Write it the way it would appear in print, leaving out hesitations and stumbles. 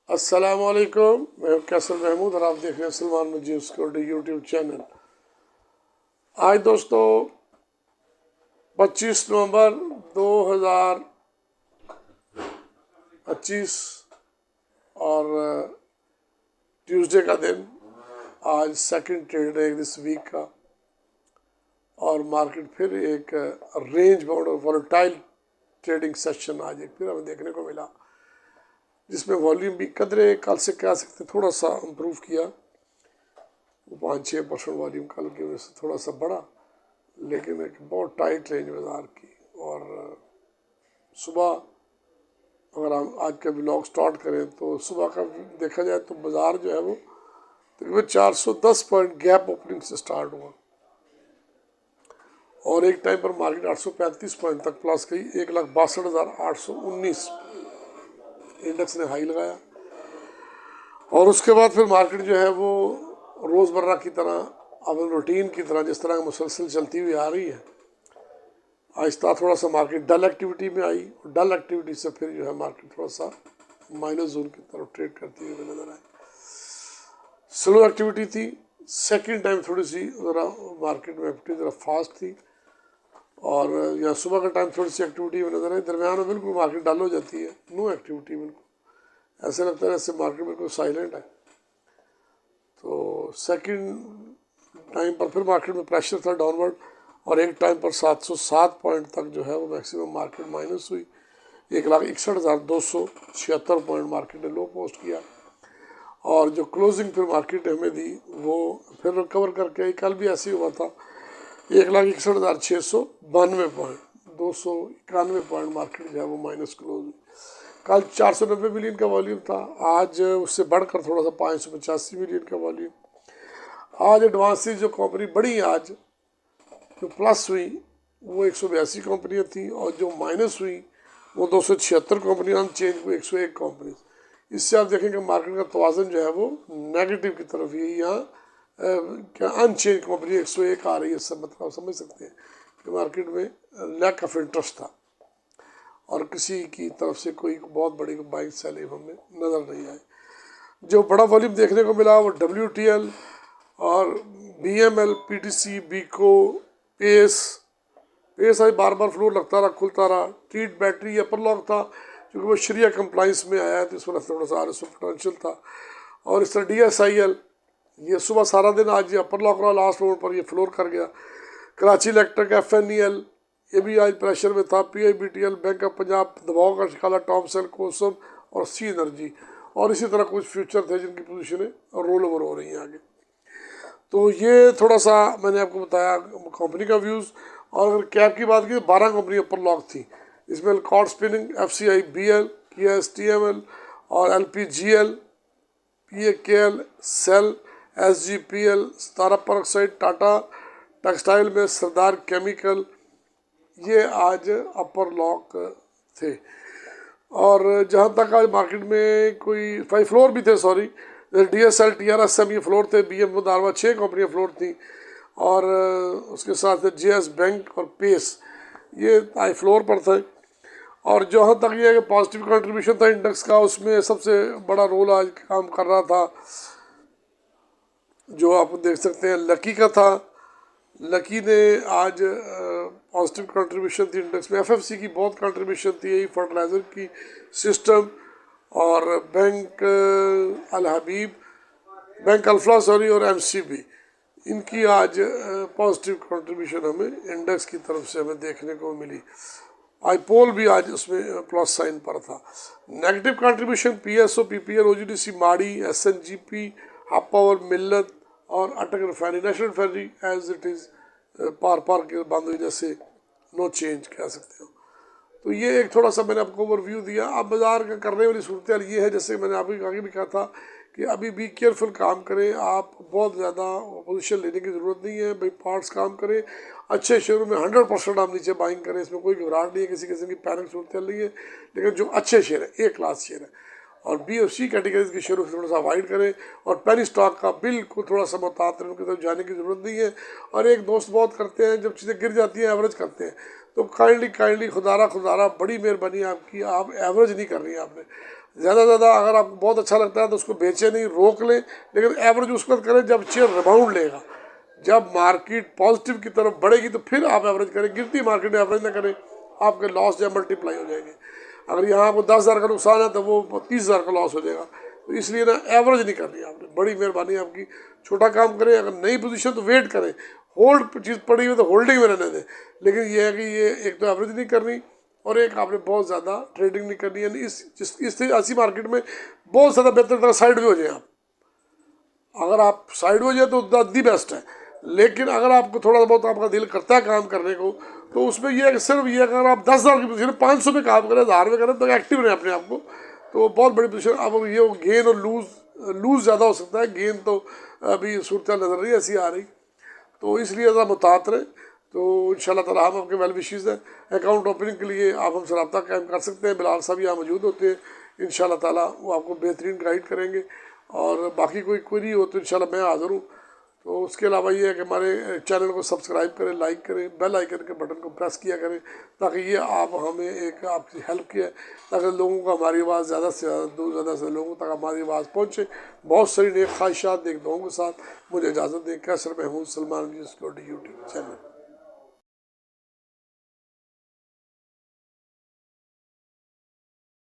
अस्सलामुअलैकुम, मैं कैसर महमूद और आप देख रहे हैं सलमान मजीद सिक्योरिटी यूट्यूब चैनल। आज दोस्तों 25 नवंबर 2025 और ट्यूसडे का दिन। आज सेकंड ट्रेड है दिस वीक का और मार्केट फिर एक रेंज बाउंड और वॉलेटाइल ट्रेडिंग सेशन आज एक फिर हमें देखने को मिला, जिसमें वॉल्यूम भी कदरे कल से कह सकते थोड़ा सा इम्प्रूव किया। 5-6% वॉल्यूम कल की वजह से थोड़ा सा बढ़ा, लेकिन एक बहुत टाइट रेंज बाजार की। और सुबह अगर हम आज का ब्लॉग स्टार्ट करें तो सुबह का देखा जाए तो बाज़ार जो है वो तकरीबन 410 पॉइंट गैप ओपनिंग से स्टार्ट हुआ और एक टाइम पर मार्केट 835 पॉइंट तक प्लस गई। 1,62,819 इंडेक्स ने हाई लगाया और उसके बाद फिर मार्केट जो है वो रोज़मर्रा की तरह अब रूटीन की तरह जिस तरह मुसलसल चलती हुई आ रही है, आहिस्ता थोड़ा सा मार्केट डल एक्टिविटी में आई और डल एक्टिविटी से फिर जो है मार्केट थोड़ा सा माइनस जोन की तरफ ट्रेड करती हुई नजर आई। स्लो एक्टिविटी थी, सेकंड टाइम थोड़ी सी ज़रा मार्केट में एक्टिविटी ज़रा फास्ट थी और या सुबह का टाइम थोड़ी सी एक्टिविटी में नजर आई। दरमियान में बिल्कुल मार्केट डल हो जाती है, नो एक्टिविटी, बिल्कुल ऐसे लगता है जैसे मार्केट बिल्कुल साइलेंट है। तो सेकंड टाइम पर फिर मार्केट में प्रेशर था डाउनवर्ड और एक टाइम पर 707 पॉइंट तक जो है वो मैक्सिमम मार्केट माइनस हुई। 1,61,276 पॉइंट मार्केट ने लो पोस्ट किया और जो क्लोजिंग फिर मार्केट हमें दी वो फिर रिकवर करके आई। कल भी ऐसे ही हुआ था, 1,61,692 पॉइंट, 291 पॉइंट मार्केट जो है वो माइनस क्लोज हुई। कल 490 मिलियन का वॉल्यूम था, आज उससे बढ़कर थोड़ा सा 585 मिलियन का वॉल्यूम। आज एडवांसेज जो कंपनी बढ़ी आज जो प्लस हुई वो 182 कंपनियाँ थी और जो माइनस हुई वो 276 कंपनियाँ, अनचेंज हुई 101 कंपनी। इससे आप देखेंगे मार्केट का तवाज़न जो है वो नेगेटिव की तरफ ही यहाँ क्या अनचेंज कंपनी 101 आ रही है। सब मतलब समझ सकते हैं कि मार्केट में लैक ऑफ इंटरेस्ट था और किसी की तरफ से कोई बहुत बड़ी बाइक सेलिंग हमें नज़र नहीं आई। जो बड़ा वॉल्यूम देखने को मिला वो WTL और BML, PTC, बीको, पेस आज बार बार फ्लोर लगता रहा, खुलता रहा। ट्रीट बैटरी अपर लॉक था क्योंकि वो शरिया कंप्लाइंस में आया है तो इस वजह से थोड़ा सा RSO पोटेंशियल था। और इस तरह DSIL ये सुबह सारा दिन आज ये अपर लॉक रहा, लास्ट मोमेंट पर ये फ्लोर कर गया। कराची इलेक्ट्रिक, FNEL ये भी आज प्रेशर में था। PIBTL, बैंक ऑफ पंजाब दबाव का शिकाला, टॉमसेल, कोसम और सी एनर्जी और इसी तरह कुछ फ्यूचर थे जिनकी पोजीशनें रोल ओवर हो रही हैं आगे। तो ये थोड़ा सा मैंने आपको बताया कंपनी का व्यूज़। और अगर कैप की बात की तो 12 कंपनी ऊपर लॉक थी। इसमें कॉर्ड स्पिनिंग, FCI BL, किया STML और LPGL, PAKL, सेल, SGPL, सतारा परऑक्साइड, टाटा टेक्सटाइल में सरदार केमिकल, ये आज अपर लॉक थे। और जहाँ तक आज मार्केट में कोई 5 फ्लोर भी थे, सॉरी, DSL, TRSM ये फ्लोर थे। BM मुदारवा 6 कंपनियाँ फ्लोर थी और उसके साथ JS बैंक और पेस ये आज फ्लोर पर थे। और जहाँ तक ये पॉजिटिव कंट्रीब्यूशन था इंडेक्स का, उसमें सबसे बड़ा रोल आज काम कर रहा था जो आप देख सकते हैं लकी का था। लकी ने आज पॉजिटिव कंट्रीब्यूशन थी इंडेक्स में। FFC की बहुत कंट्रीब्यूशन थी, यही फर्टिलाइज़र की, सिस्टम और बैंक अल हबीब, बैंक अल्फला सॉरी और MCB, इनकी आज पॉजिटिव कंट्रीब्यूशन हमें इंडेक्स की तरफ से हमें देखने को मिली। आईपोल भी आज उसमें प्लस साइन पर था। Negative contribution PSO, PPL, OGDC, Mari, SNGP, Hub Power, Millat और Attock Refinery. National Refinery as it is पार के बंद हुई, जैसे नो चेंज कह सकते हो। तो ये एक थोड़ा सा मैंने आपको ओवरव्यू दिया। अब बाज़ार का करने वाली सूरत हाल ये है, जैसे मैंने आपको आगे भी कहा था कि अभी भी केयरफुल काम करें। आप बहुत ज़्यादा पोजीशन लेने की ज़रूरत नहीं है भाई, पार्ट्स काम करें। अच्छे शेयरों में 100% आप नीचे बाइंग करें, इसमें कोई घबराहट नहीं है, किसी किस्म की पैनिक सूरत नहीं है। लेकिन जो अच्छे शेयर है, A क्लास शेयर है और B और C कैटेगरीज के शेयरों से थोड़ा सा अवॉइड करें और पेनी स्टॉक का बिल्कुल थोड़ा सा मुताबिक उनकी तरफ जाने की ज़रूरत नहीं है। और एक दोस्त बहुत करते हैं, जब चीज़ें गिर जाती हैं एवरेज करते हैं, तो काइंडली खुदारा बड़ी मेहरबानी आपकी, आप एवरेज नहीं कर रही हैं आपने। ज़्यादा से ज़्यादा अगर आपको बहुत अच्छा लगता है तो उसको बेचे नहीं, रोक लें, लेकिन एवरेज उस वक्त करें जब शेयर रिबाउंड लेगा। जब मार्केट पॉजिटिव की तरफ बढ़ेगी तो फिर आप एवरेज करें, गिरती मार्केट में एवरेज ना करें, आपके लॉस जब मल्टीप्लाई हो जाएंगे। अगर यहाँ आपको 10,000 का नुकसान है तो वो 30,000 का लॉस हो जाएगा। तो इसलिए ना एवरेज नहीं करनी आपने, बड़ी मेहरबानी आपकी, छोटा काम करें। अगर नई पोजीशन तो वेट करें, होल्ड चीज़ पड़ी हुई तो होल्डिंग में रहने दें, लेकिन ये है कि ये एक तो एवरेज नहीं करनी और एक आपने बहुत ज़्यादा ट्रेडिंग नहीं करनी। यानी इस ऐसी मार्केट में बहुत ज़्यादा बेहतर तरह साइड में हो जाए आप। अगर आप साइड हो जाए तो दी बेस्ट है, लेकिन अगर आपको थोड़ा बहुत आपका दिल करता है काम करने को तो उसमें यह है कि सिर्फ ये अगर आप 10,000 की पोजीशन 500 में काम करें, 1000 में करें तो एक्टिव रहें अपने आप को, तो बहुत बड़ी पोजीशन। अब ये गेन और लूज़ ज़्यादा हो सकता है, गेन तो अभी सूरत नज़र नहीं ऐसी आ रही, तो इसलिए ज़रा मुतात रहे। तो इंशाल्लाह ताला हम आपके वेल विशेज़ हैं। अकाउंट ओपनिंग के लिए आप हमसे रब्ता कायम कर सकते हैं, बिलाल साहब यहाँ मौजूद होते हैं, इंशाल्लाह ताला वो आपको बेहतरीन गाइड करेंगे। और बाकी कोई क्वेरी हो तो इंशाल्लाह मैं हाज़िर हूँ। तो उसके अलावा ये है कि हमारे चैनल को सब्सक्राइब करें, लाइक करें, बेल आइकन के बटन को प्रेस किया करें, ताकि ये आप हमें एक आपकी हेल्प किया, ताकि लोगों को हमारी आवाज़ ज़्यादा से ज़्यादा से लोगों तक हमारी आवाज़ पहुँचे। बहुत सारी नेक ख्वाहिशात, नेक दुआओं के साथ मुझे इजाज़त दें। Qaiser Mahmood Salman security YouTube channel.